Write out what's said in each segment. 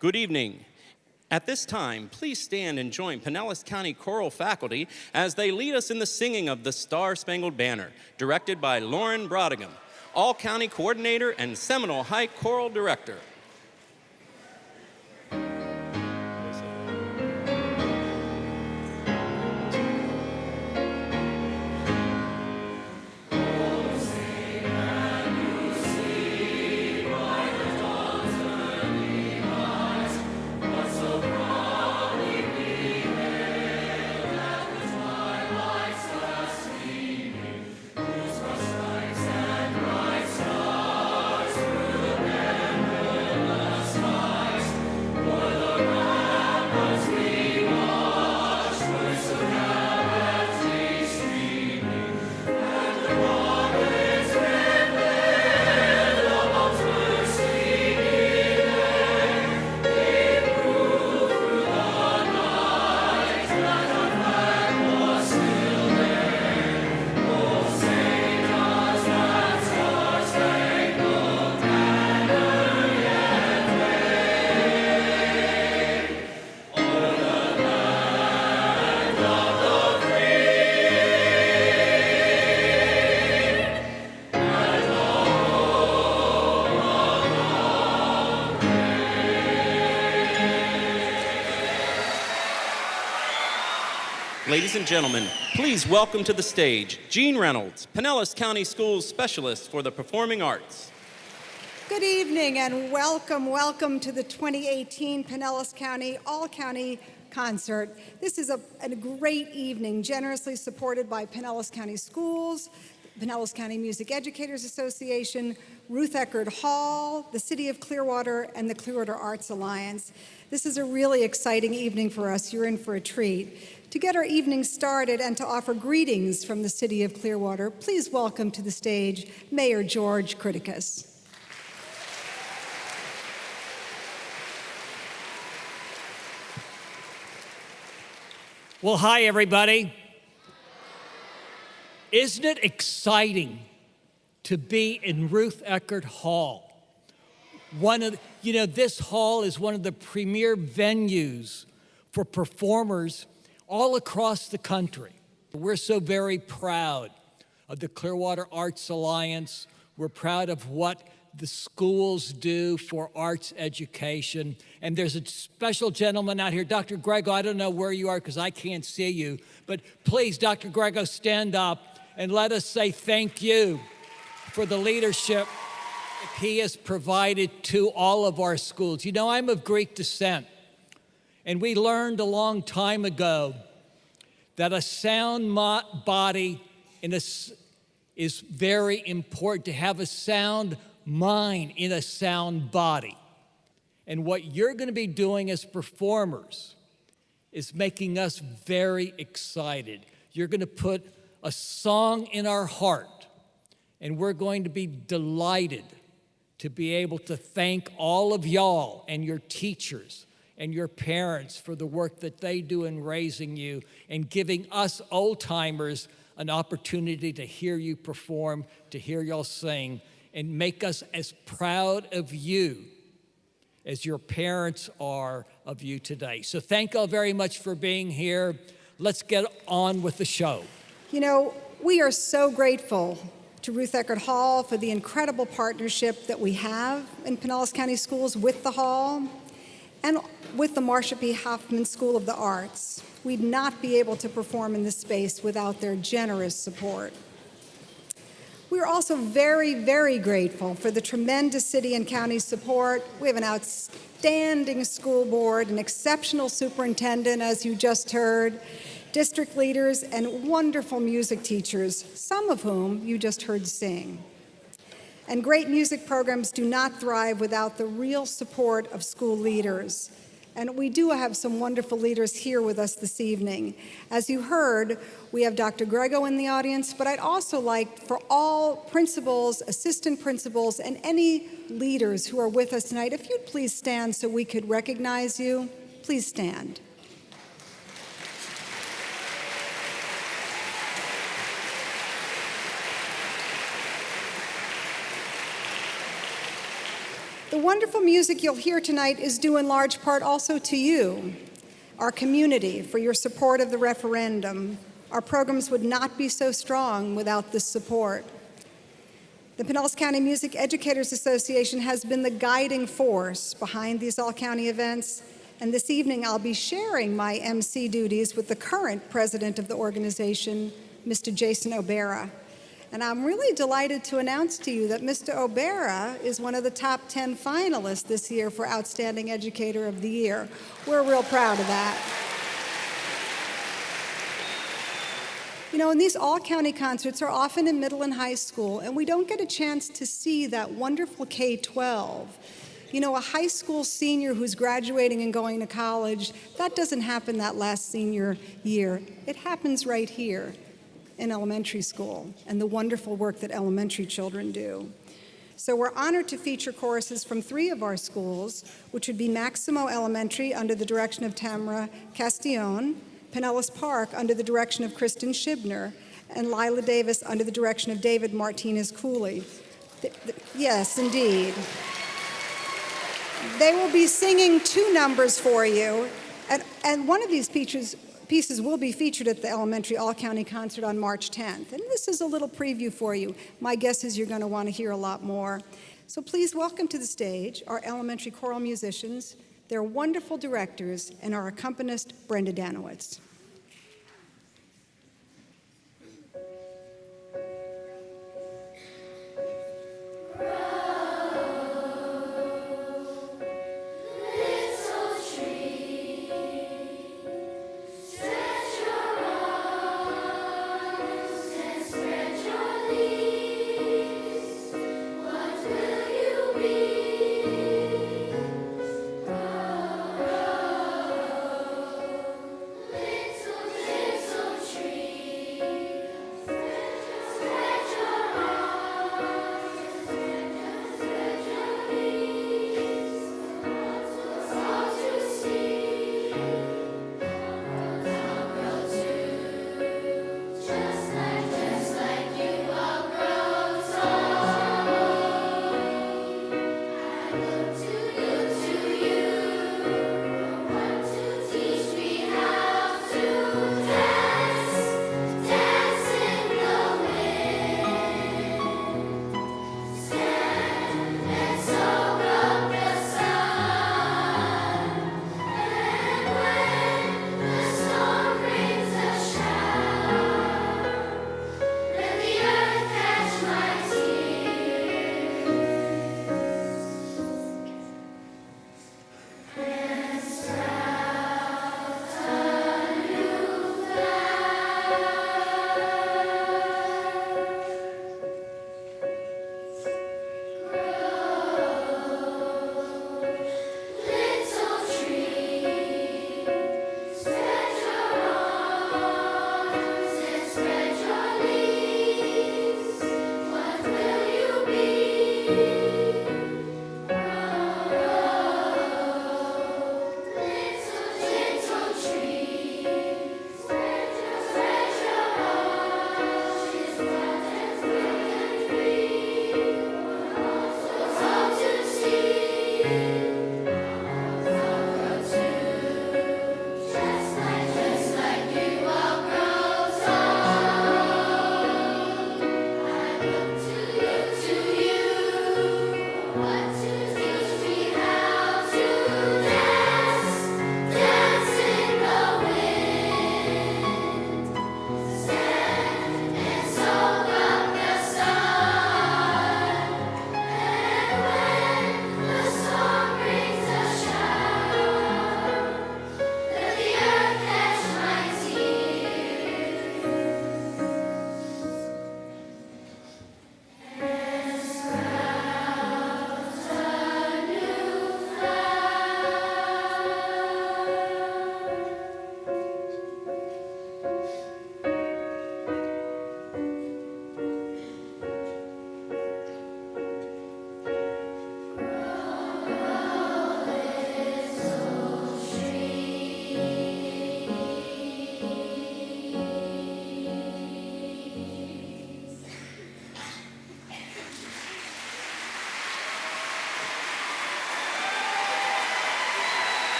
Good evening. At this time, please stand and join Pinellas County Choral faculty as they lead us in the singing of the Star-Spangled Banner, directed by Lauren Brodigan, All-County Coordinator and Seminole High Choral Director. Ladies and gentlemen, please welcome to the stage Jean Reynolds, Pinellas County Schools Specialist for the Performing Arts. Good evening and welcome to the 2018 Pinellas County All-County Concert. This is a great evening, generously supported by Pinellas County Schools, Pinellas County Music Educators Association, Ruth Eckerd Hall, the City of Clearwater, and the Clearwater Arts Alliance. This is a really exciting evening for us. You're in for a treat. To get our evening started and to offer greetings from the City of Clearwater, please welcome to the stage Mayor George Criticus. Well, hi, everybody. Isn't it exciting to be in Ruth Eckerd Hall? This hall is one of the premier venues for performers all across the country. We're so very proud of the Clearwater Arts Alliance. We're proud of what the schools do for arts education. And there's a special gentleman out here, Dr. Grego. I don't know where you are because I can't see you, but please, Dr. Grego, stand up and let us say thank you for the leadership he has provided to all of our schools. You know, I'm of Greek descent. And we learned a long time ago that a sound body is very important, to have a sound mind in a sound body. And what you're going to be doing as performers is making us very excited. You're going to put a song in our heart, and we're going to be delighted to be able to thank all of y'all and your teachers and your parents for the work that they do in raising you and giving us old-timers an opportunity to hear you perform, to hear y'all sing, and make us as proud of you as your parents are of you today. So thank y'all very much for being here. Let's get on with the show. You know, we are so grateful to Ruth Eckerd Hall for the incredible partnership that we have in Pinellas County Schools with the Hall and with the Marsha P. Hoffman School of the Arts. We'd not be able to perform in this space without their generous support. We're also very, very grateful for the tremendous city and county support. We have an outstanding school board, an exceptional superintendent, as you just heard, district leaders, and wonderful music teachers, some of whom you just heard sing. And great music programs do not thrive without the real support of school leaders. And we do have some wonderful leaders here with us this evening. As you heard, we have Dr. Grego in the audience, but I'd also like for all principals, assistant principals, and any leaders who are with us tonight, if you'd please stand so we could recognize you. Please stand. The wonderful music you'll hear tonight is due in large part also to you, our community, for your support of the referendum. Our programs would not be so strong without this support. The Pinellas County Music Educators Association has been the guiding force behind these all-county events, and this evening I'll be sharing my MC duties with the current president of the organization, Mr. Jason O'Bara. And I'm really delighted to announce to you that Mr. O'Bara is one of the top 10 finalists this year for Outstanding Educator of the Year. We're real proud of that. You know, and these all-county concerts are often in middle and high school, and we don't get a chance to see that wonderful K-12. You know, a high school senior who's graduating and going to college, that doesn't happen that last senior year. It happens right here in elementary school, and the wonderful work that elementary children do. So we're honored to feature choruses from 3 of our schools, which would be Maximo Elementary under the direction of Tamara Castillon, Pinellas Park under the direction of Kristen Shibner, and Lila Davis under the direction of David Martinez Cooley. Yes, indeed. They will be singing 2 numbers for you, and one of these pieces will be featured at the elementary all-county concert on March 10th. And this is a little preview for you. My guess is you're going to want to hear a lot more. So please welcome to the stage our elementary choral musicians, their wonderful directors, and our accompanist, Brenda Danowitz. Little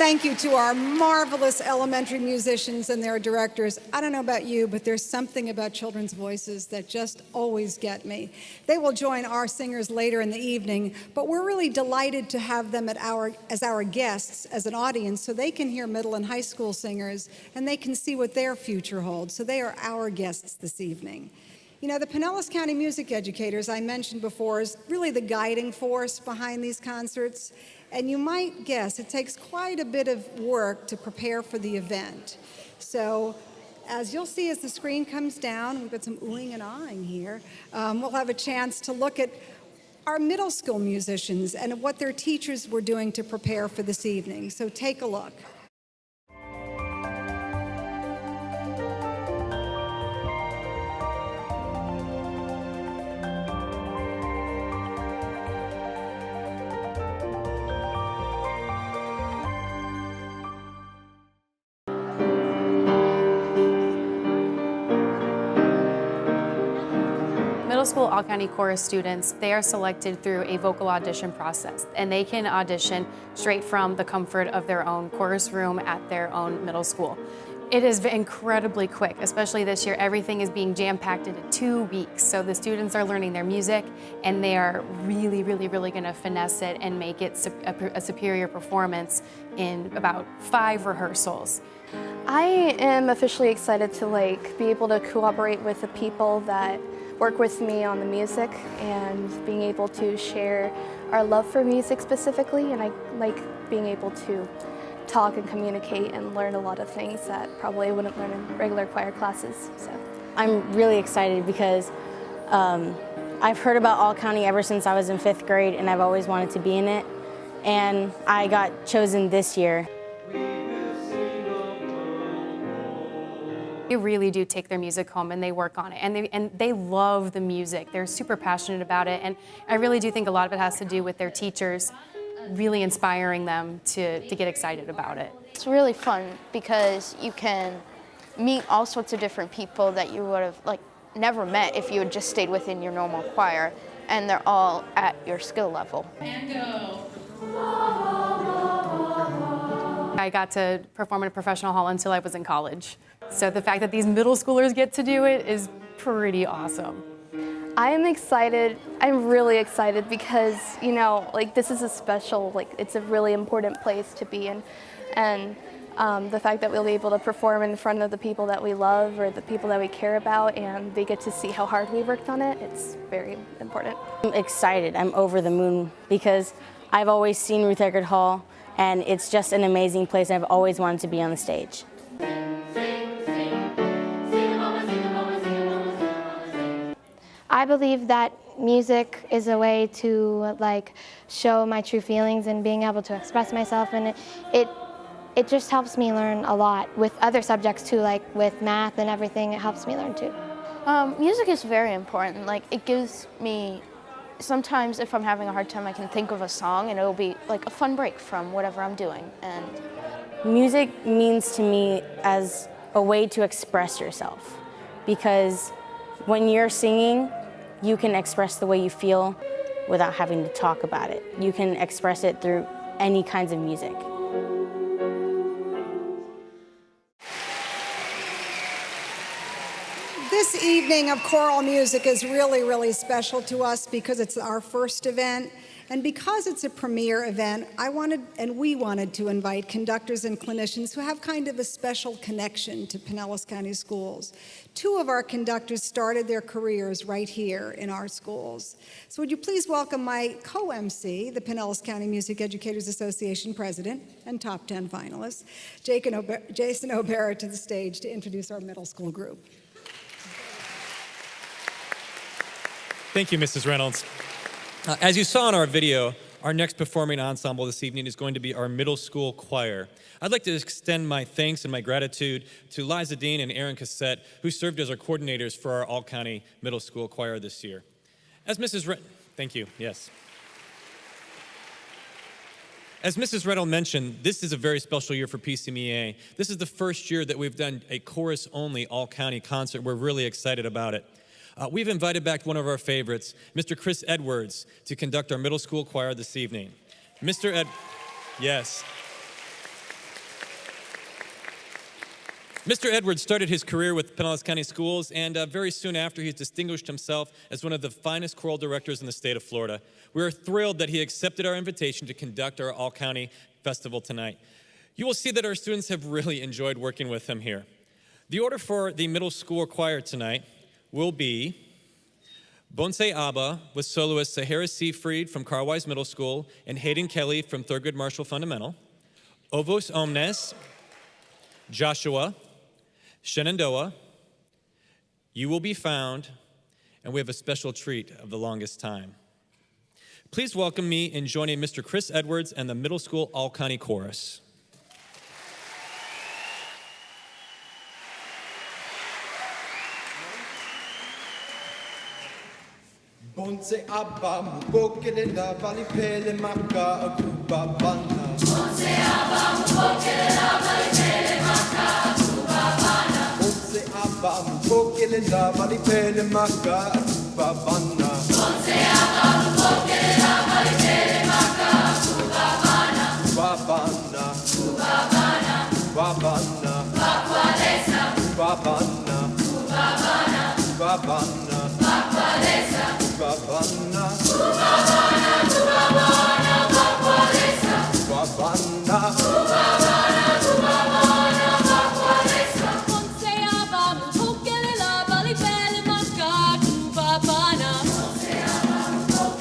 thank you to our marvelous elementary musicians and their directors. I don't know about you, but there's something about children's voices that just always get me. They will join our singers later in the evening, but we're really delighted to have them as our guests, as an audience, so they can hear middle and high school singers, and they can see what their future holds. So they are our guests this evening. You know, the Pinellas County Music Educators I mentioned before is really the guiding force behind these concerts. And you might guess it takes quite a bit of work to prepare for the event. So as you'll see as the screen comes down, we've got some oohing and aahing here, we'll have a chance to look at our middle school musicians and what their teachers were doing to prepare for this evening. So take a look. Middle school all-county chorus students, they are selected through a vocal audition process, and they can audition straight from the comfort of their own chorus room at their own middle school. It is incredibly quick, especially this year. Everything is being jam-packed into 2 weeks, so the students are learning their music, and they are really going to finesse it and make it a superior performance in about 5 rehearsals. I am officially excited to be able to cooperate with the people that work with me on the music and being able to share our love for music specifically, and I like being able to talk and communicate and learn a lot of things that probably wouldn't learn in regular choir classes. So I'm really excited because I've heard about All County ever since I was in 5th grade, and I've always wanted to be in it, and I got chosen this year. They really do take their music home and they work on it, and they love the music. They're super passionate about it, and I really do think a lot of it has to do with their teachers really inspiring them to get excited about it. It's really fun because you can meet all sorts of different people that you would have never met if you had just stayed within your normal choir, and they're all at your skill level. And go. I got to perform in a professional hall until I was in college. So the fact that these middle schoolers get to do it is pretty awesome. I am excited. I'm really excited because, this is a special, it's a really important place to be in. And the fact that we'll be able to perform in front of the people that we love or the people that we care about, and they get to see how hard we worked on it, it's very important. I'm excited. I'm over the moon because I've always seen Ruth Eckerd Hall, and it's just an amazing place. I've always wanted to be on the stage. I believe that music is a way to show my true feelings and being able to express myself, and it just helps me learn a lot with other subjects too, like with math and everything. It helps me learn too. Music is very important. It gives me, sometimes if I'm having a hard time, I can think of a song and it'll be a fun break from whatever I'm doing. And music means to me as a way to express yourself, because when you're singing, you can express the way you feel without having to talk about it. You can express it through any kinds of music. This evening of choral music is really special to us because it's our first event. And because it's a premier event, we wanted to invite conductors and clinicians who have kind of a special connection to Pinellas County Schools. 2 of our conductors started their careers right here in our schools. So would you please welcome my co-MC, the Pinellas County Music Educators Association president and top 10 finalist, Jason O'Bara, to the stage to introduce our middle school group. Thank you, Mrs. Reynolds. As you saw in our video, our next performing ensemble this evening is going to be our middle school choir. I'd like to extend my thanks and my gratitude to Liza Dean and Aaron Cassette, who served as our coordinators for our all-county middle school choir this year. Thank you, yes. As Mrs. Reynolds mentioned, this is a very special year for PCMEA. This is the first year that we've done a chorus-only all-county concert. We're really excited about it. We've invited back one of our favorites, Mr. Chris Edwards, to conduct our middle school choir this evening. Yes. Mr. Edwards started his career with Pinellas County Schools, and very soon after, he's distinguished himself as one of the finest choral directors in the state of Florida. We are thrilled that he accepted our invitation to conduct our all-county festival tonight. You will see that our students have really enjoyed working with him here. The order for the middle school choir tonight will be Bonse Abba with soloist Sahara Seafried from Carwise Middle School and Hayden Kelly from Thurgood Marshall Fundamental, Ovos Omnes, Joshua, Shenandoah, You Will Be Found, and we have a special treat of the longest time. Please welcome me in joining Mr. Chris Edwards and the Middle School All-County Chorus. Bonse Abba mubokele la vali pele maka akuba bana. Bonse Abba mubokele la vali pele maka akuba bana. Bonse Abba mubokele la vali pele maka akuba bana. Bonse Abba mubokele la vali pele maka akuba bana. Babana, babana, babana, bakwalesa, babana, babana, babana, bakwalesa. Babana, Babana, Babana, Bakwalesa. Babana, Babana, Babana, Bakwalesa. Bonse Abba mubokele la vali pele maka akuba bana. Bonse Abba mubokele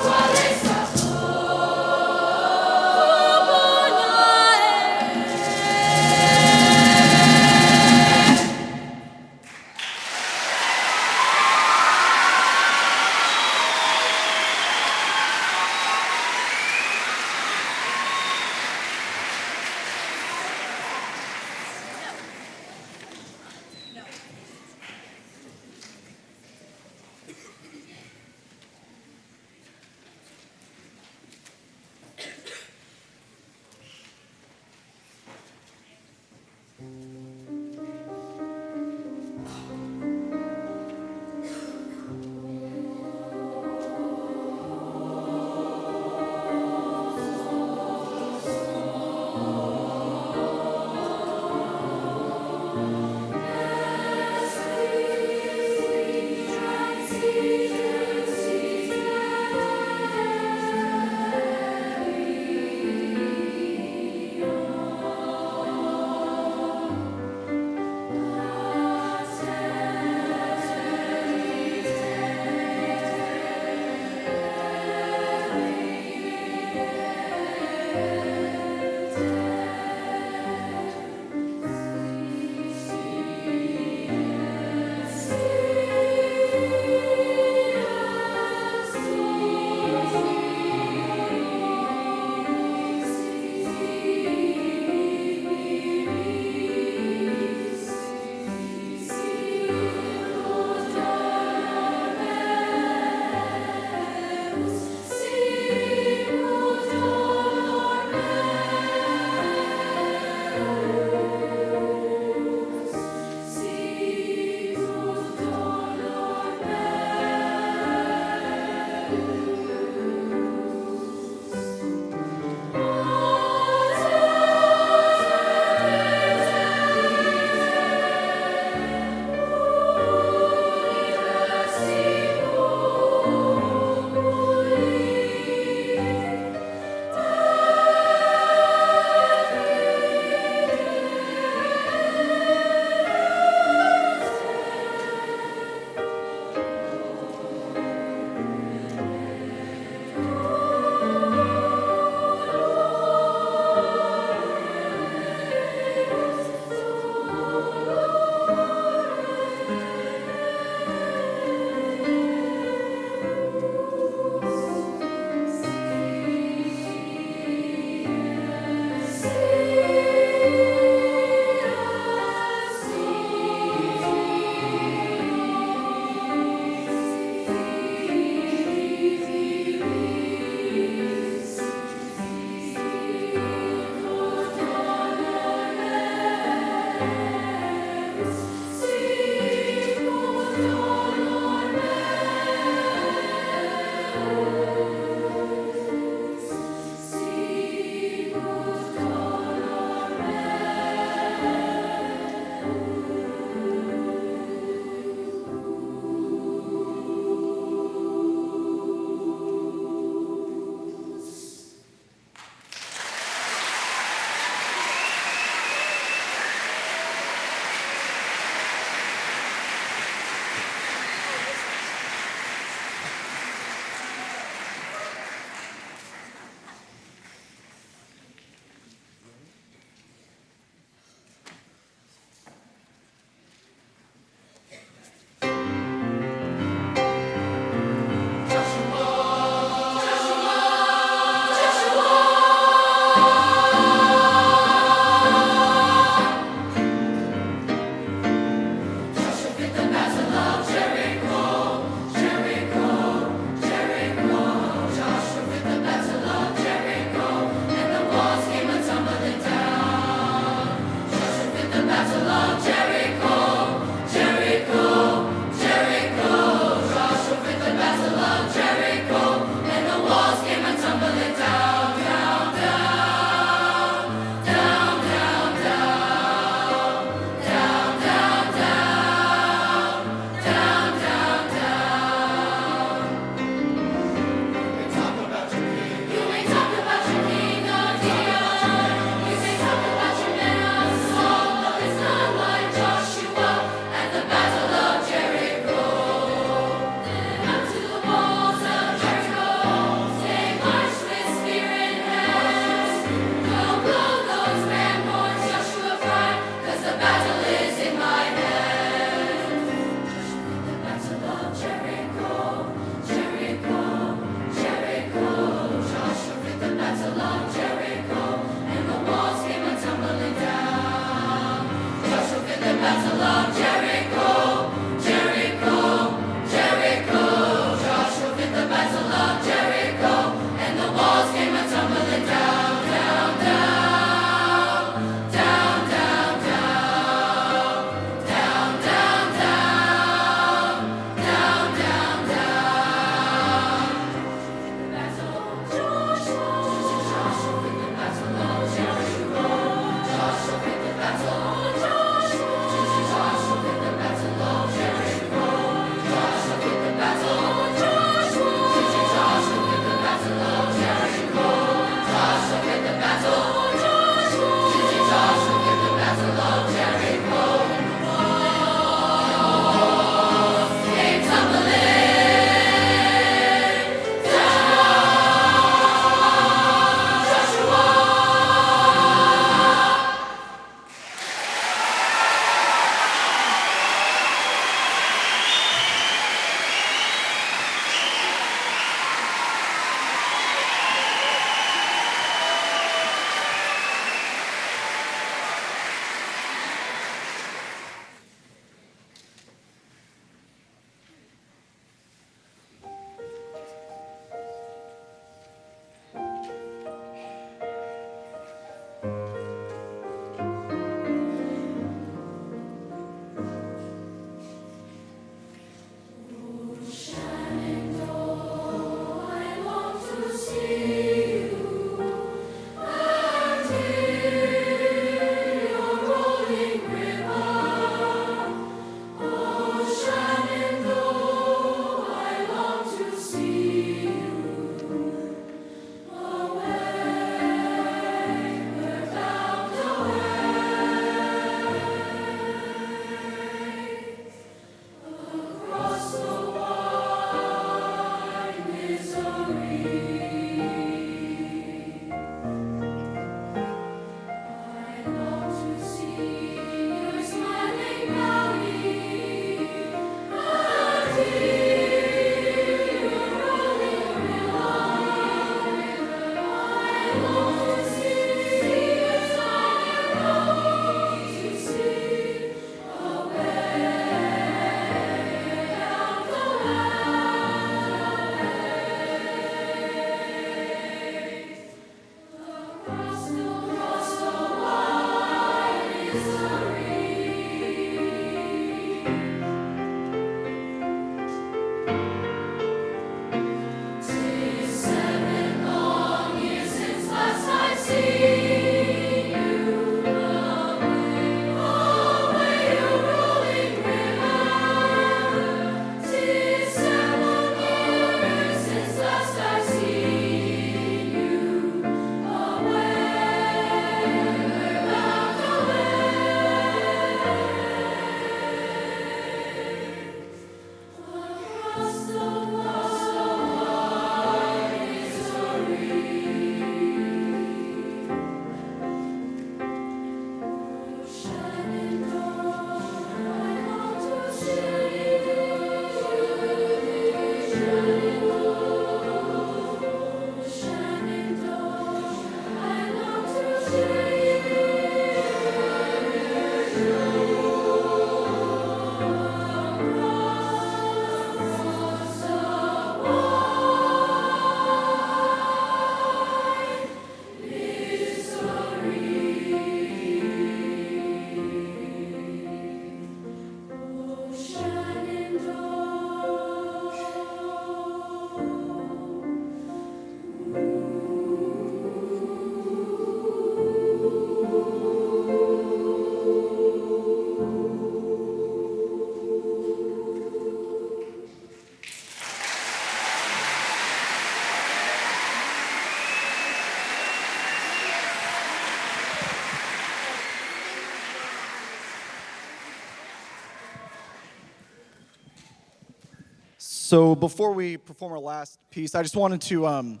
So before we perform our last piece, I just wanted to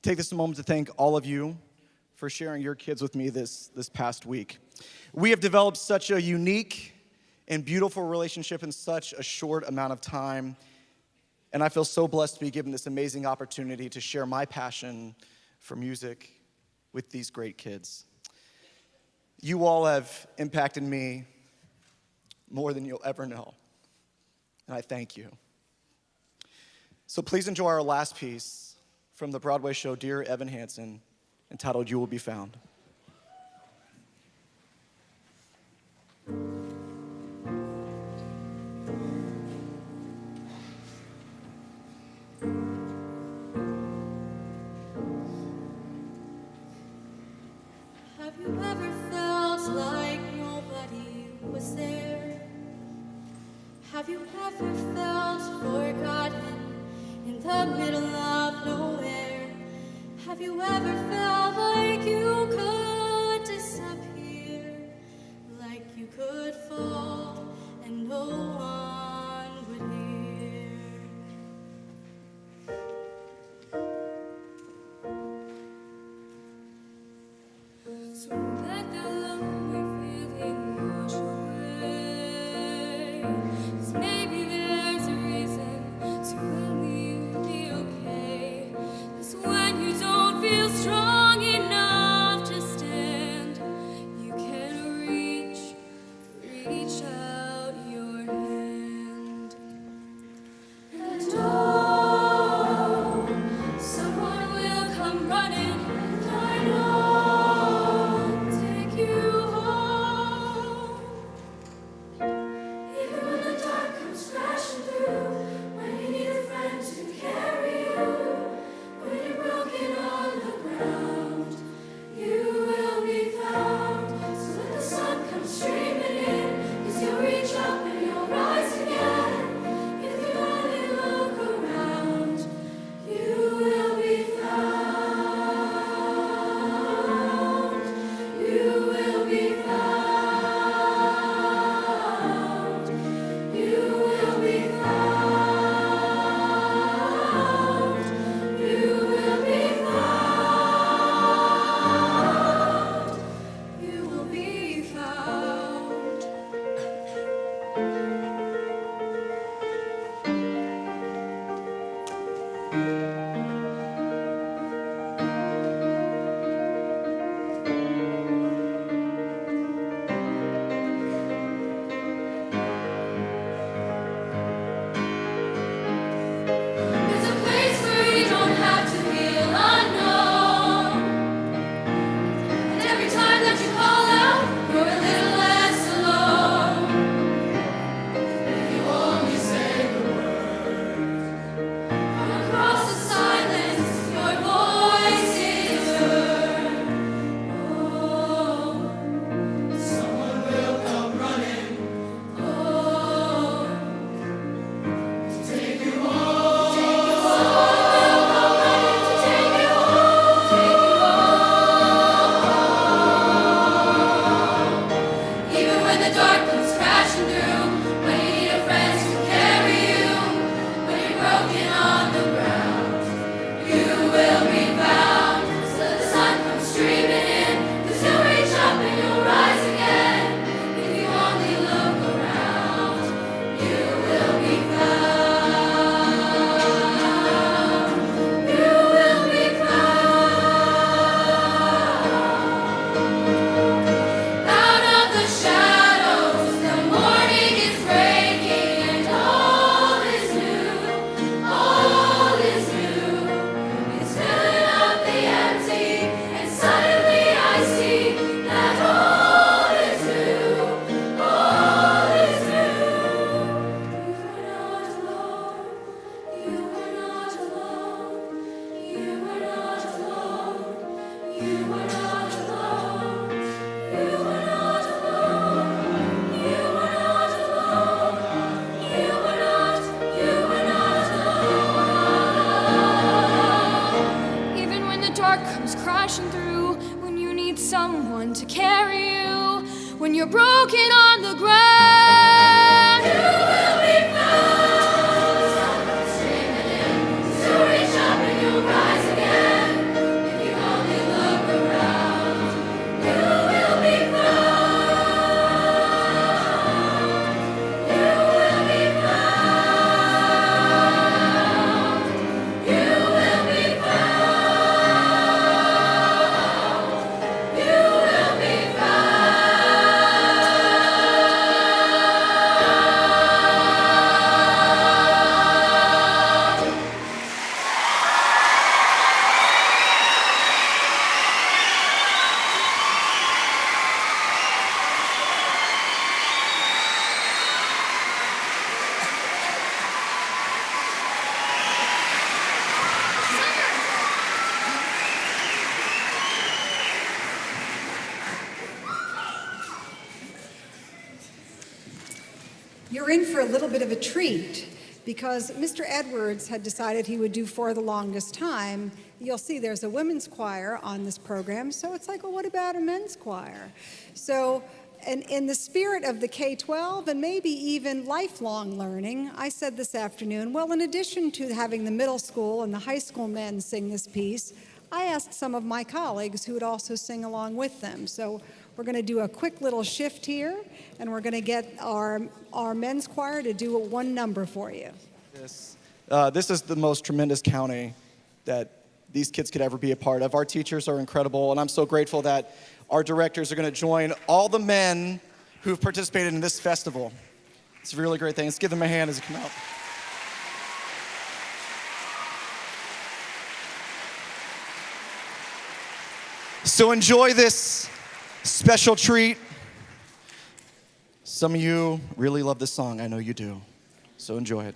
take this moment to thank all of you for sharing your kids with me this past week. We have developed such a unique and beautiful relationship in such a short amount of time, and I feel so blessed to be given this amazing opportunity to share my passion for music with these great kids. You all have impacted me more than you'll ever know, and I thank you. So please enjoy our last piece from the Broadway show Dear Evan Hansen, entitled You Will Be Found. Have you ever felt like nobody was there? Have you ever felt forgotten in the middle of nowhere? Have you ever felt like you could disappear? Like you could fall and no one would hear? So let the lonely feeling wash away. 'Cause maybe there's a reason to believe you'll be okay. 'Cause when you don't feel strong enough to stand, you can reach out your hand. And oh, someone will come running, and I know, take you home. Even when the dark comes crashing through, when you need a friend to carry you, when you're broken on the ground, you will be found. So when the sun comes streaming in, 'cause you'll reach up and you'll rise again. If you only look around, you will be found. You will be found. You will be found. You will be found. You will be found. There's a place where you don't have to feel unknown. And every time that you call out, you're a little less alone. If you only say the words, from across the silence, your voice is heard. Oh, someone will come running. Oh, take you home. Take you home. Take you home. Even when the dark comes crashing through, when you need a friend to carry you, when you're broken on the ground, you will be found. So the sun comes streaming in, 'cause you'll reach up and you'll rise again. If you only look around, you will be found. You will be found. Out of the shadows, the morning is breaking, and all is new. All is new. It's filling up the empty, and suddenly I see that all is new. All is new. You are not alone. You are not alone. You are not alone. You are not alone. You are not alone. You are not alone. You are not alone. Even when the dark comes crashing through, when you need someone to carry you, when you're broken on the ground, you will be found. you're in for a little bit of a treat because Mr. Edwards had decided he would do For the Longest Time. You'll see there's a women's choir on this program, so it's like, well, what about a men's choir? So, and in the spirit of the K-12 and maybe even lifelong learning, I said this afternoon, well, in addition to having the middle school and the high school men sing this piece, I asked some of my colleagues who would also sing along with them. So we're going to do a quick little shift here, and we're going to get our men's choir to do one number for you. This is the most tremendous county that these kids could ever be a part of. Our teachers are incredible, and I'm so grateful that our directors are going to join all the men who've participated in this festival. It's a really great thing. Let's give them a hand as they come out. So enjoy this special treat. Some of you really love this song. I know you do. So enjoy it.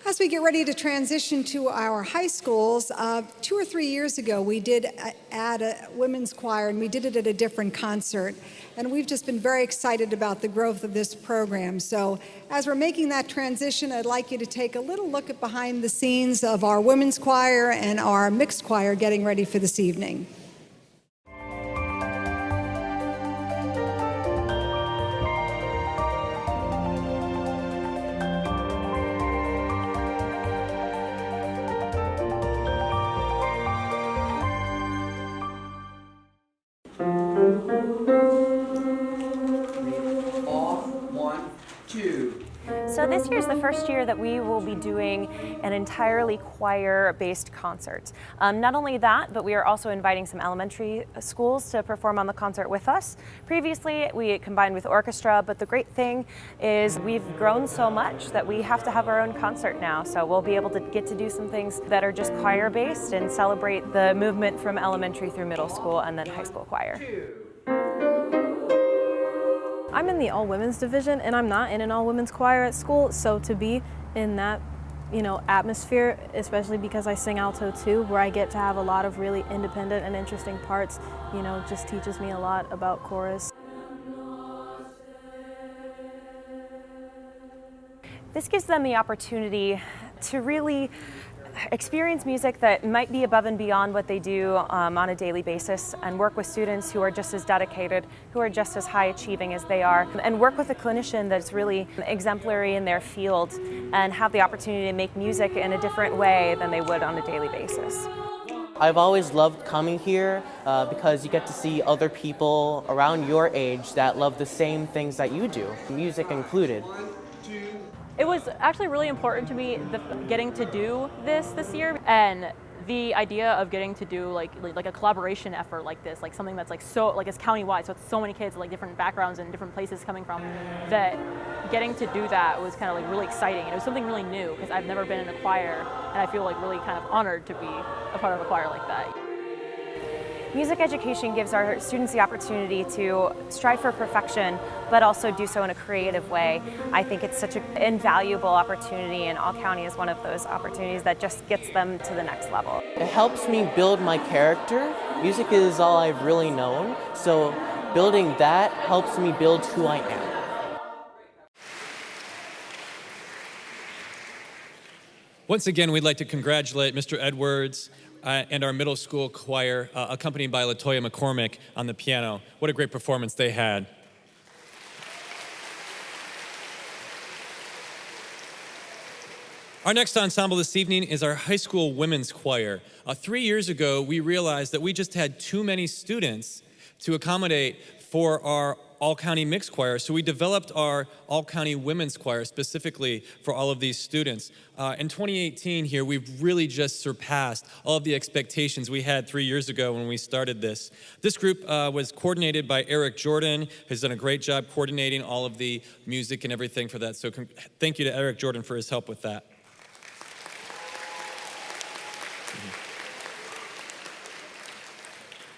As we get ready to transition to our high schools, 2 or 3 years ago, we did add a women's choir, and we did it at a different concert. And we've just been very excited about the growth of this program. So as we're making that transition, I'd like you to take a little look at behind the scenes of our women's choir and our mixed choir getting ready for this evening. So this year is the first year that we will be doing an entirely choir-based concert. Not only that, but we are also inviting some elementary schools to perform on the concert with us. Previously, we combined with orchestra, but the great thing is we've grown so much that we have to have our own concert now. So we'll be able to get to do some things that are just choir-based and celebrate the movement from elementary through middle school and then high school choir. I'm in the all-women's division, and I'm not in an all-women's choir at school, so to be in that atmosphere, especially because I sing alto too, where I get to have a lot of really independent and interesting parts, just teaches me a lot about chorus. This gives them the opportunity to really experience music that might be above and beyond what they do on a daily basis, and work with students who are just as dedicated, who are just as high achieving as they are, and work with a clinician that's really exemplary in their field and have the opportunity to make music in a different way than they would on a daily basis. I've always loved coming here because you get to see other people around your age that love the same things that you do, music included. It was actually really important to me getting to do this year, and the idea of getting to do like a collaboration effort like this, like something that's it's countywide, so it's so many kids with different backgrounds and different places coming from, that getting to do that was kind of really exciting, and it was something really new because I've never been in a choir, and I feel really kind of honored to be a part of a choir like that. Music education gives our students the opportunity to strive for perfection, but also do so in a creative way. I think it's such an invaluable opportunity, and All County is one of those opportunities that just gets them to the next level. It helps me build my character. Music is all I've really known, so building that helps me build who I am. Once again, we'd like to congratulate Mr. Edwards and our middle school choir, accompanied by LaToya McCormick on the piano. What a great performance they had. Our next ensemble this evening is our high school women's choir. 3 years ago, we realized that we just had too many students to accommodate for our all-county mixed choir, so we developed our all-county women's choir specifically for all of these students. In 2018 here, we've really just surpassed all of the expectations we had 3 years ago when we started this. This group was coordinated by Eric Jordan, who's done a great job coordinating all of the music and everything for that, so thank you to Eric Jordan for his help with that.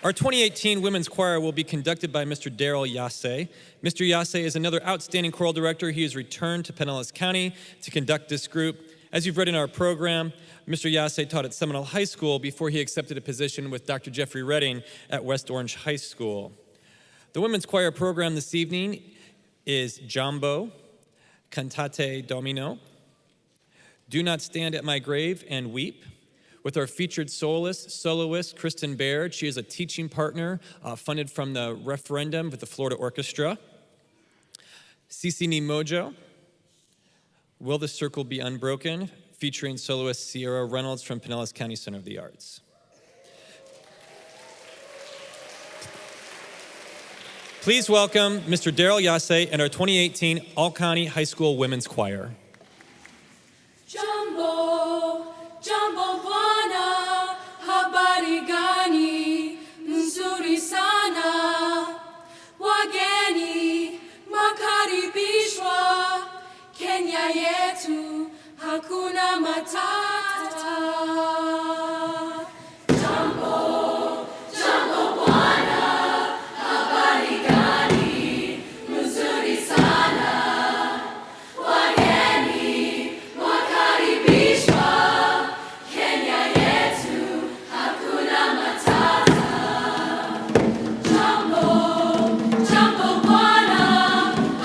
Our 2018 Women's Choir will be conducted by Mr. Daryl Yasse. Mr. Yasse is another outstanding choral director. He has returned to Pinellas County to conduct this group. As you've read in our program, Mr. Yasse taught at Seminole High School before he accepted a position with Dr. Jeffrey Redding at West Orange High School. The Women's Choir program this evening is Jambo, Cantate Domino, Do Not Stand at My Grave and Weep, with our featured soloist, Kristen Baird. She is a teaching partner funded from the referendum with the Florida Orchestra. Sisi Ni Mojo, Will the Circle Be Unbroken, featuring soloist Sierra Reynolds from Pinellas County Center of the Arts. Please welcome Mr. Daryl Yasse and our 2018 All-County High School Women's Choir. Jambo, Jambo Bwana, habari gani, nzuri sana. Wageni, makaribishwa, Kenya yetu, hakuna matata. Jambo, Jambo Bwana, habari gani, nzuri sana. Wageni, makaribishwa, Kenya yetu, hakuna matata. Jambo, Jambo Bwana,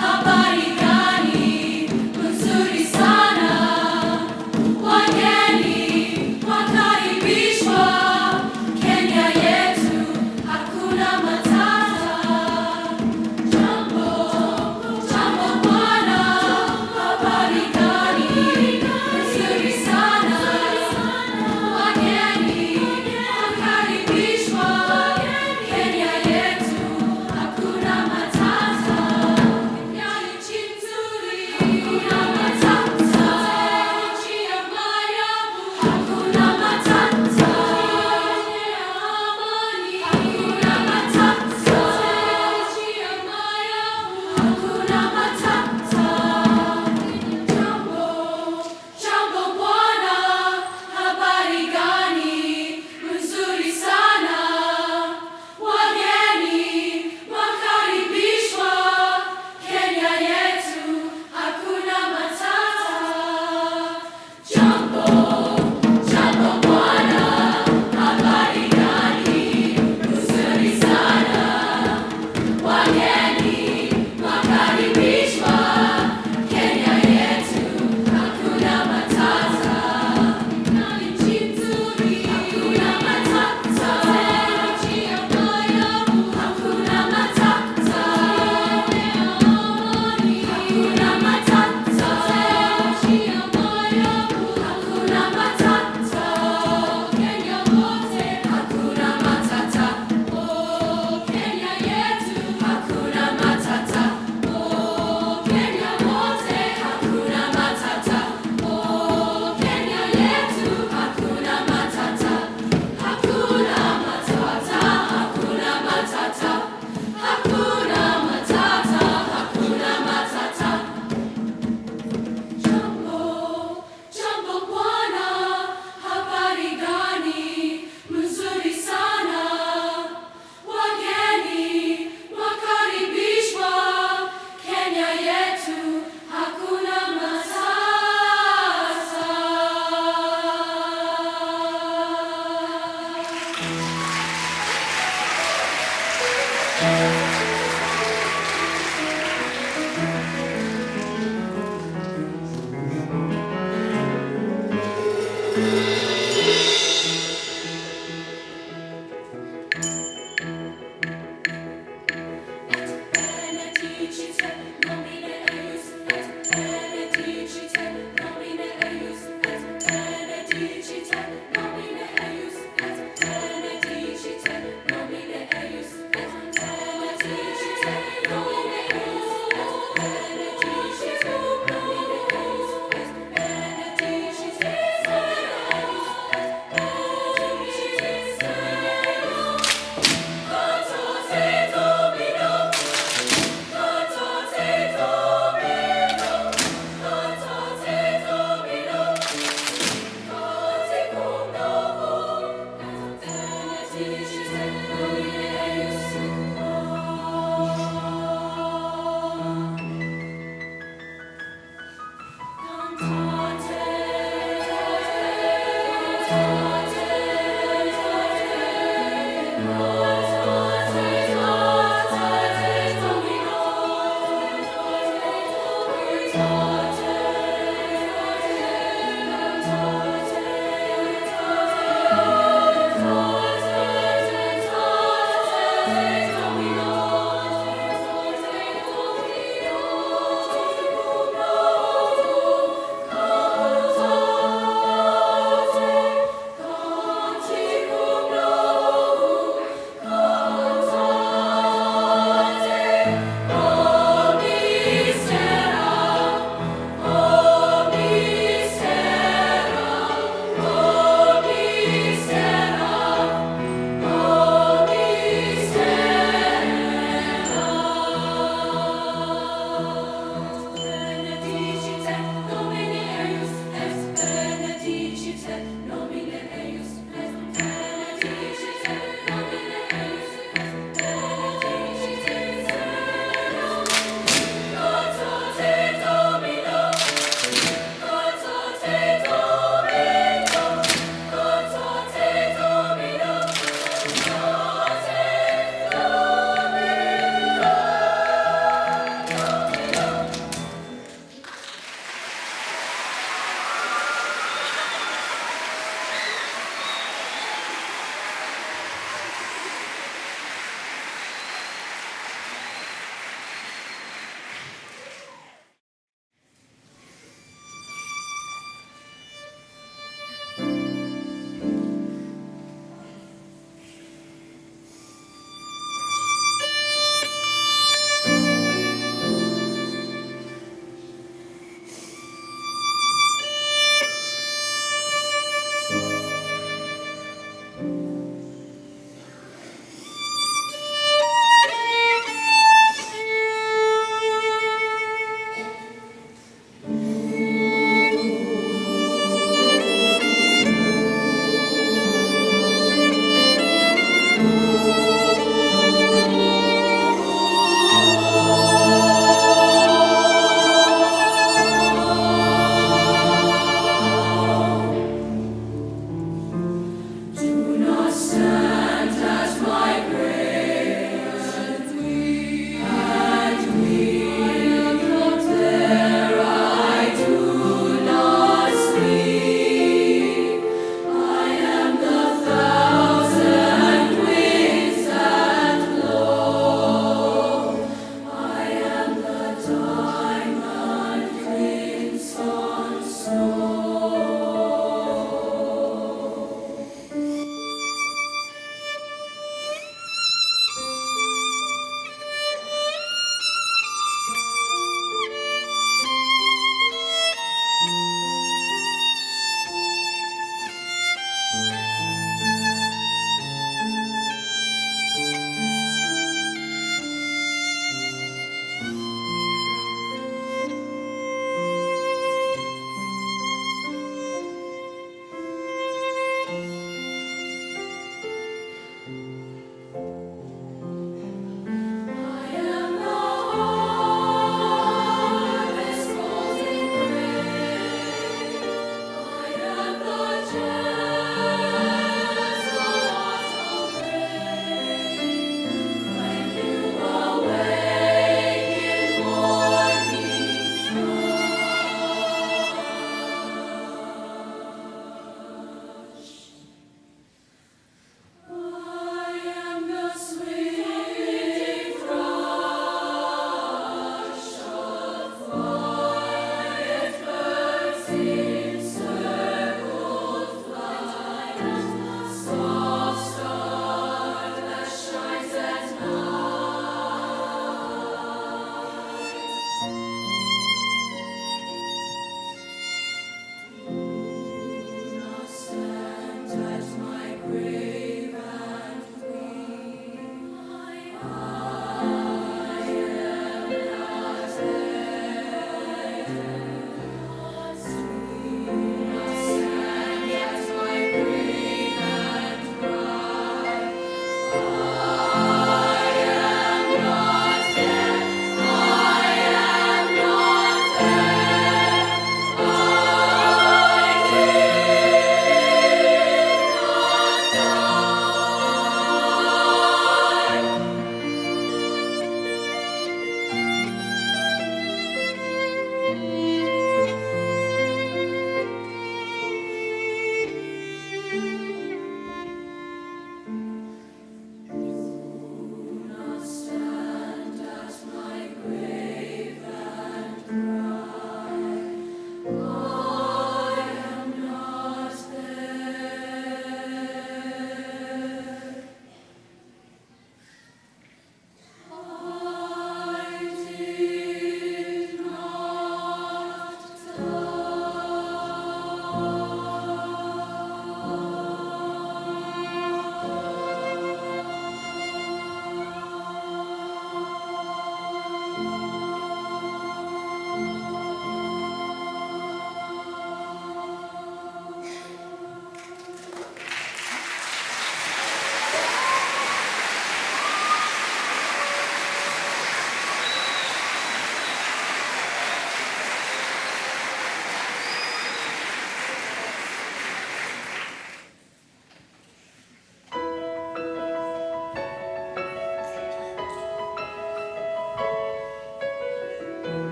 habari gani, nzuri sana. Wageni, Benedicite,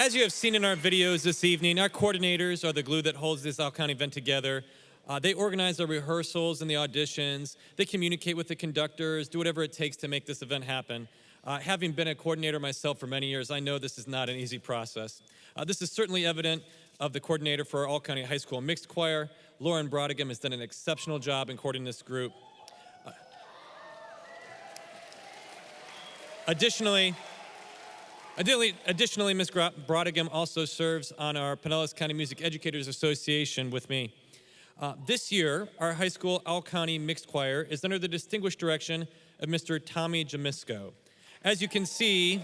As you have seen in our videos this evening, our coordinators are the glue that holds this all-county event together. They organize the rehearsals and the auditions. They communicate with the conductors, do whatever it takes to make this event happen. Having been a coordinator myself for many years, I know this is not an easy process. This is certainly evident of the coordinator for our all-county high school mixed choir. Lauren Brodigam has done an exceptional job in coordinating this group. Additionally, Ms. Brodigam also serves on our Pinellas County Music Educators Association with me. This year, our high school all-county mixed choir is under the distinguished direction of Mr. Tommy Jamisko. As you can see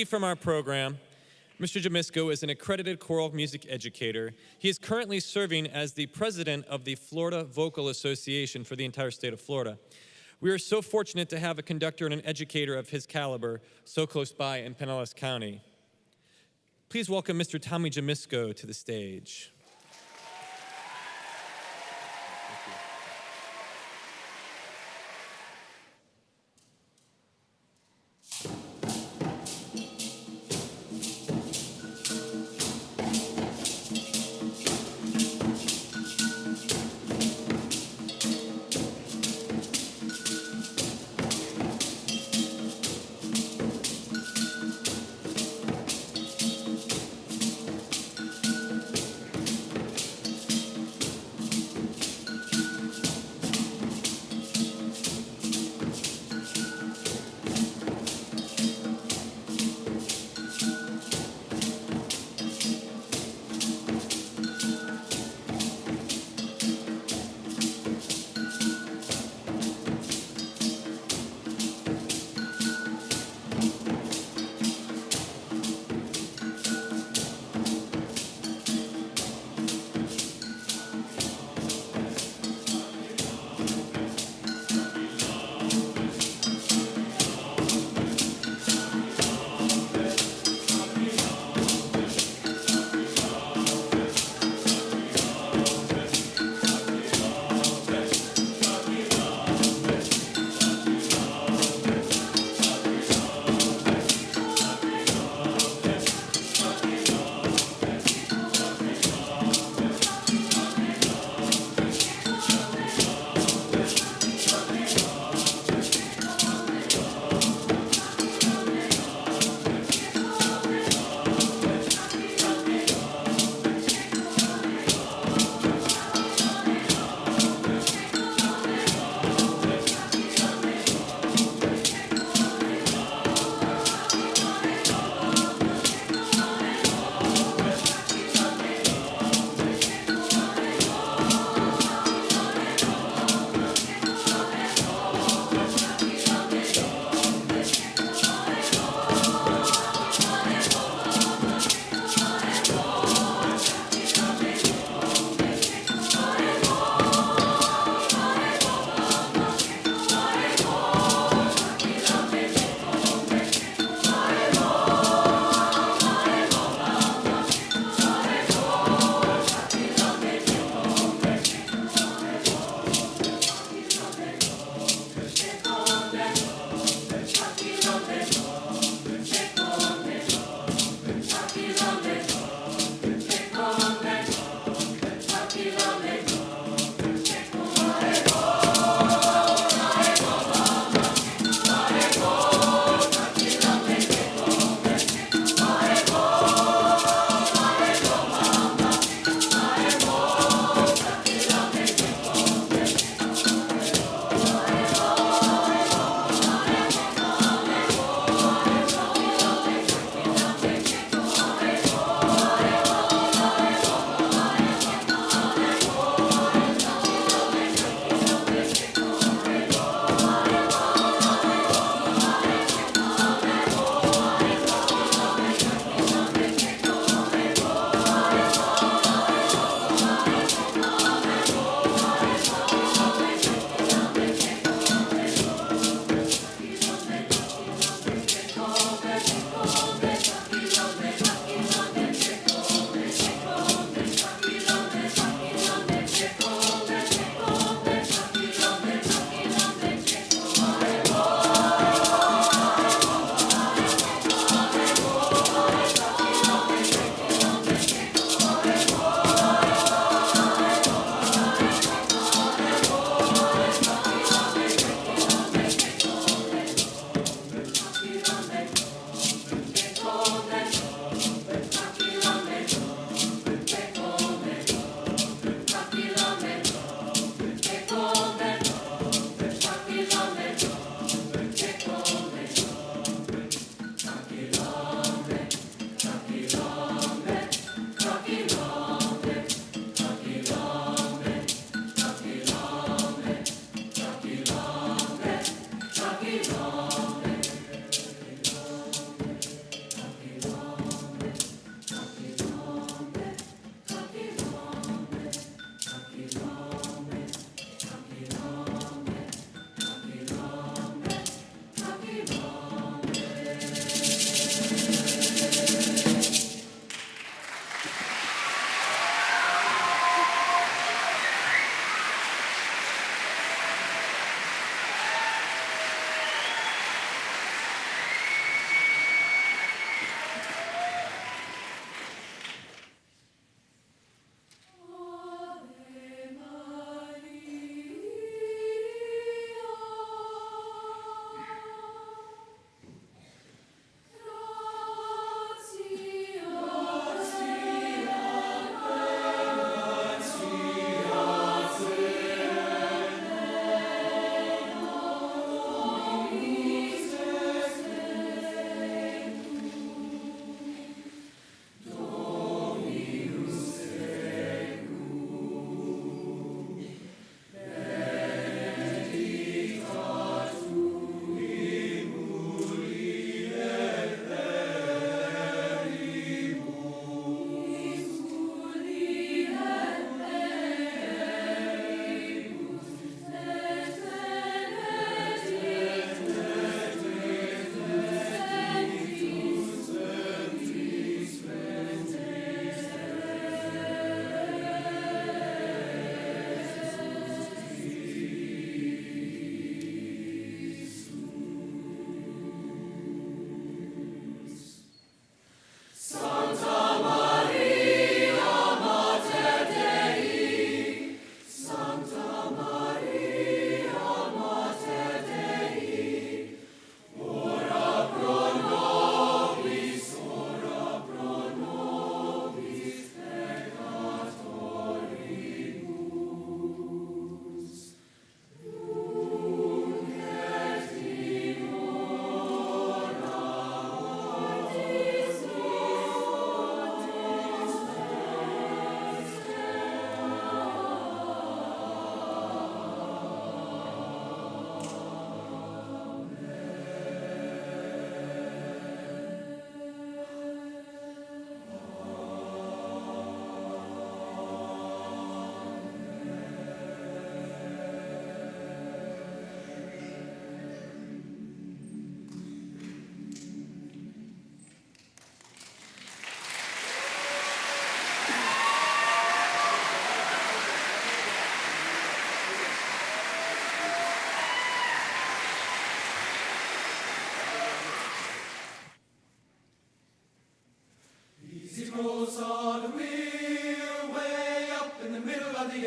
from our program, Mr. Jamisko is an accredited choral music educator. He is currently serving as the president of the Florida Vocal Association for the entire state of Florida. We are so fortunate to have a conductor and an educator of his caliber so close by in Pinellas County. Please welcome Mr. Tommy Jamisko to the stage.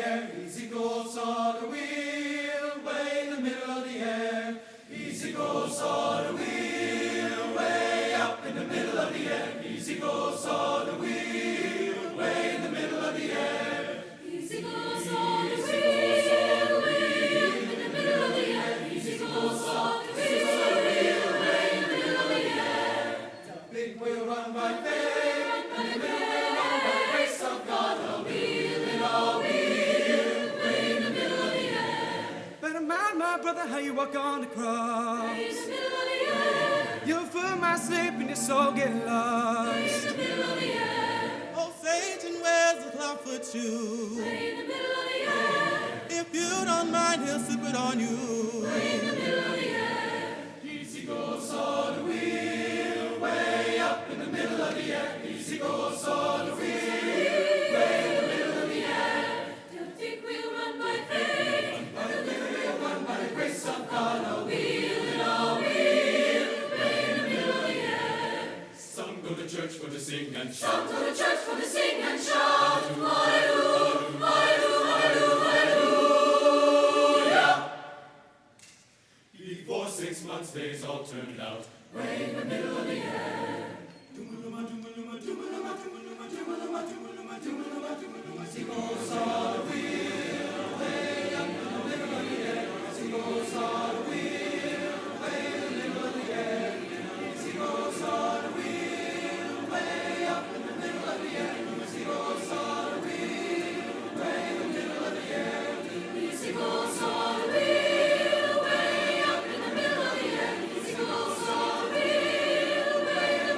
air. Easy goes on the wheel, way in the middle of the air. Easy goes on the wheel, way up in the middle of the air. Easy goes on the wheel, way in the middle of the air. Easy goes on the wheel, way up in the middle of the air. Easy goes on the wheel, way in the middle of the air. The big wheel run by faith, and the middle wheel run by the grace of God. A wheel in a wheel, way in the middle of the air. Better mind, my brother, how you walk on the cross. Way in the middle of the air. Your foot might slip and your soul get lost. Way in the middle of the air. Oh, Satan wears a cloud for two. Way in the middle of the air. If you don't mind, he'll slip it on you. Way in the middle of the air. Easy goes on the wheel, way up in the middle of the air. Easy goes on the wheel, way in the middle of the air. The big wheel run by faith, And the little wheel run by the grace of God. a wheel in a wheel, way in the middle of the air. Some go to church for the sing and Some shout. go to church for the sing and shout. Hallelujah, hallelujah, hallelujah. Before 6 months, days all turned out. Way in the middle of the air. Easy goes on the wheel, way up in the middle of the air. Easy goes on the wheel, way in the middle of the air. Easy goes on the wheel, way up in the middle of the air. Easy goes on the wheel, way in the middle of the air. Easy goes on the wheel, way up in the middle of the air. Easy goes on the wheel, way in the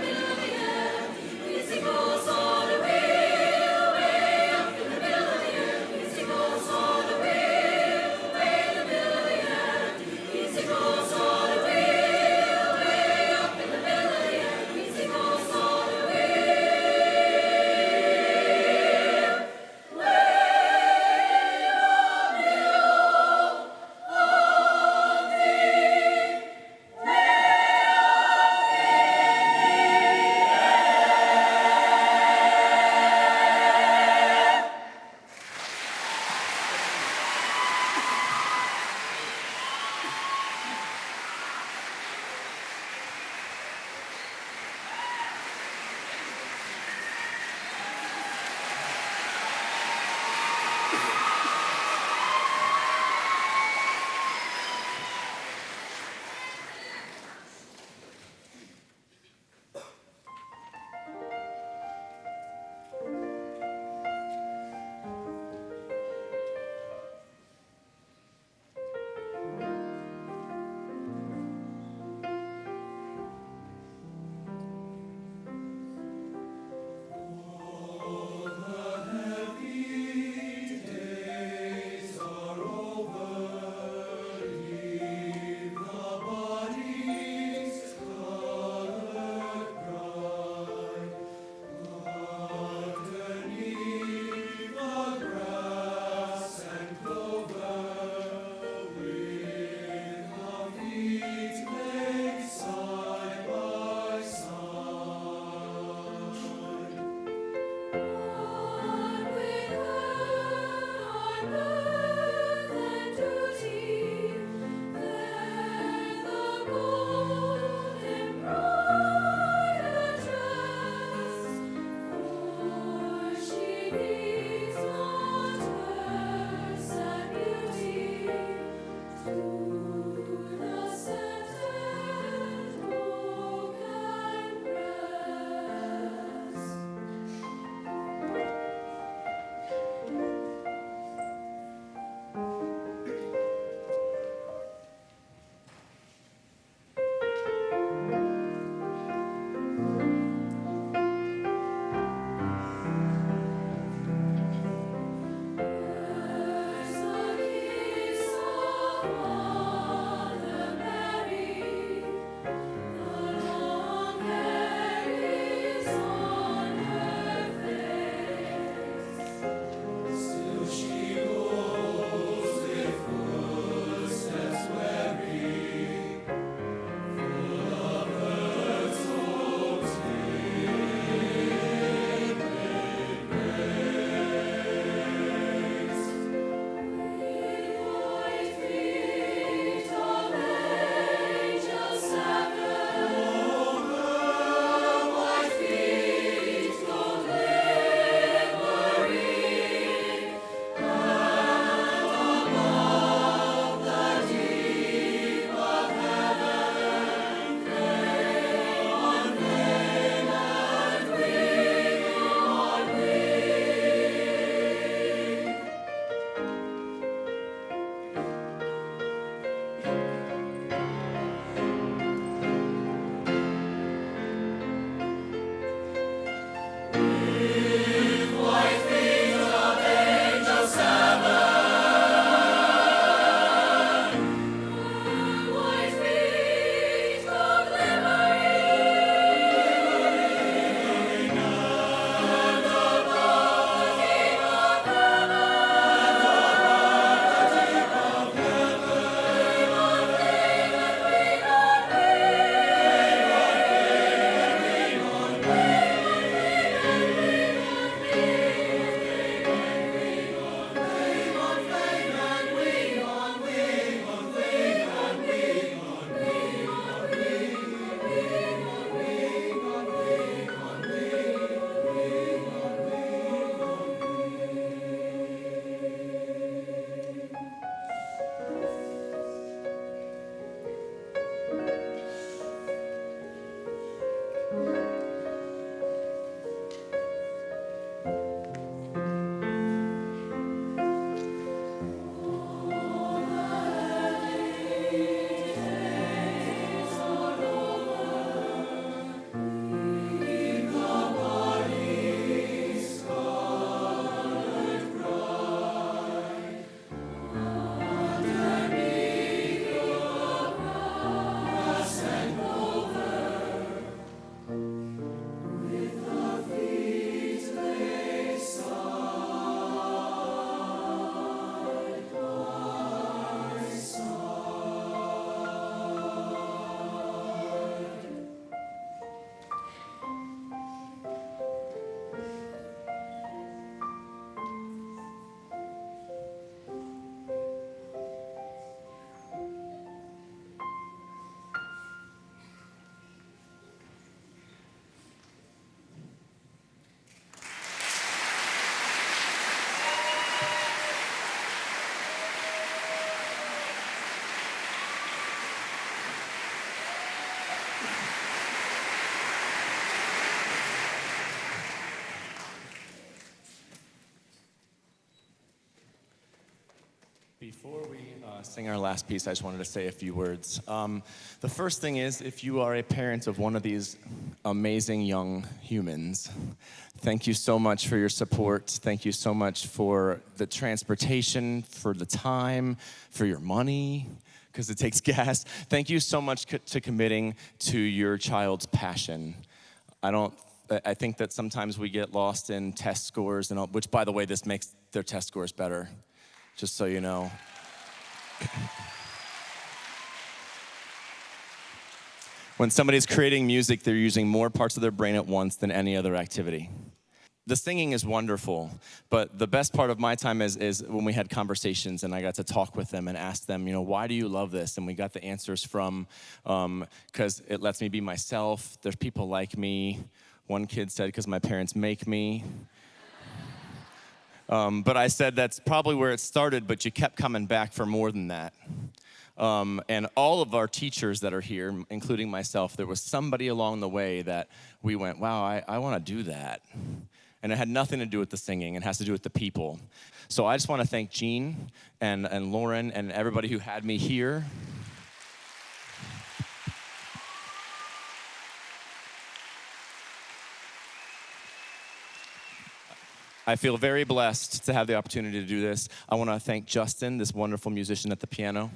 Before we sing our last piece, I just wanted to say a few words. The first thing is, if you are a parent of one of these amazing young humans, thank you so much for your support. Thank you so much for the transportation, for the time, for your money, because it takes gas. Thank you so much to committing to your child's passion. I think that sometimes we get lost in test scores, and all, which, by the way, this makes their test scores better, just so you know. When somebody's creating music, they're using more parts of their brain at once than any other activity. The singing is wonderful, but the best part of my time is when we had conversations and I got to talk with them and ask them, why do you love this? And we got the answers from, because it lets me be myself. There's people like me. One kid said, because my parents make me. But I said, that's probably where it started, but you kept coming back for more than that. And all of our teachers that are here, including myself, there was somebody along the way that we went, wow, I want to do that. And it had nothing to do with the singing. It has to do with the people. So I just want to thank Jean and Lauren and everybody who had me here. I feel very blessed to have the opportunity to do this. I want to thank Justin, this wonderful musician at the piano.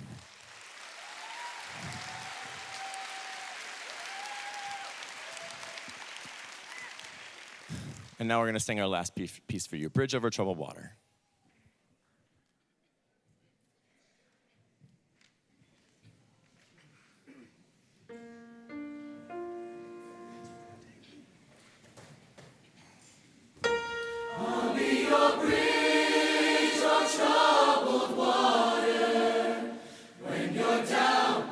And now we're going to sing our last piece for you, Bridge Over Troubled Water. I'll be your bridge on troubled water. When you're down,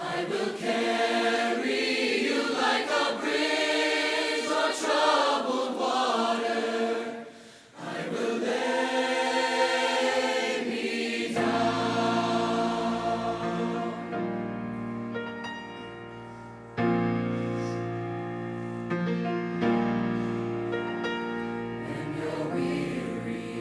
I will carry you like a bridge on troubled water. I will lay me down. When you're weary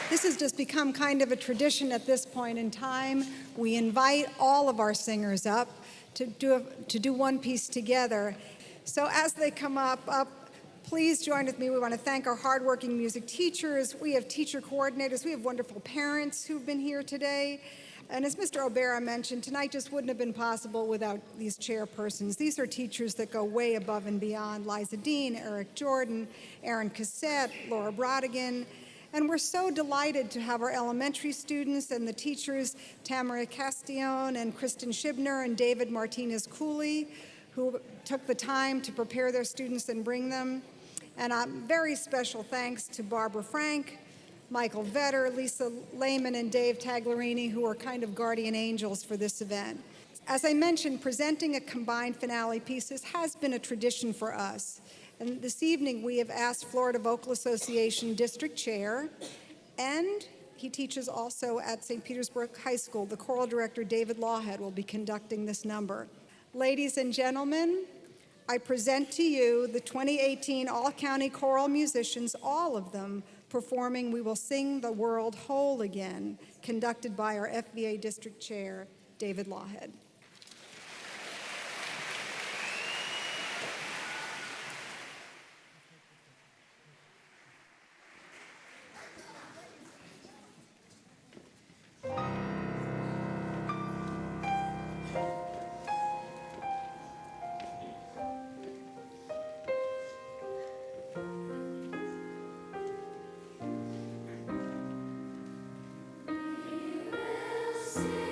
This has just become kind of a tradition at this point in time. We invite all of our singers up to do one piece together. So as they come up, please join with me. We want to thank our hardworking music teachers. We have teacher coordinators. We have wonderful parents who've been here today. And as Mr. O'Bara mentioned, tonight just wouldn't have been possible without these chairpersons. These are teachers that go way above and beyond. Liza Dean, Eric Jordan, Aaron Cassette, Laura Brodigan. And we're so delighted to have our elementary students and the teachers, Tamara Castillon and Kristen Shibner and David Martinez-Cooley, who took the time to prepare their students and bring them. And a very special thanks to Barbara Frank, Michael Vetter, Lisa Lehman, and Dave Taglerini, who are kind of guardian angels for this event. As I mentioned, presenting a combined finale pieces has been a tradition for us. And this evening, we have asked Florida Vocal Association District Chair, and he teaches also at St. Petersburg High School. The choral director, David Lawhead, will be conducting this number. Ladies and gentlemen, I present to you the 2018 All-County Choral Musicians, all of them performing We Will Sing the World Whole Again, conducted by our FVA District Chair, David Lawhead. We will sing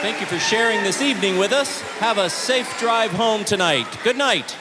Thank you for sharing this evening with us. Have a safe drive home tonight. Good night.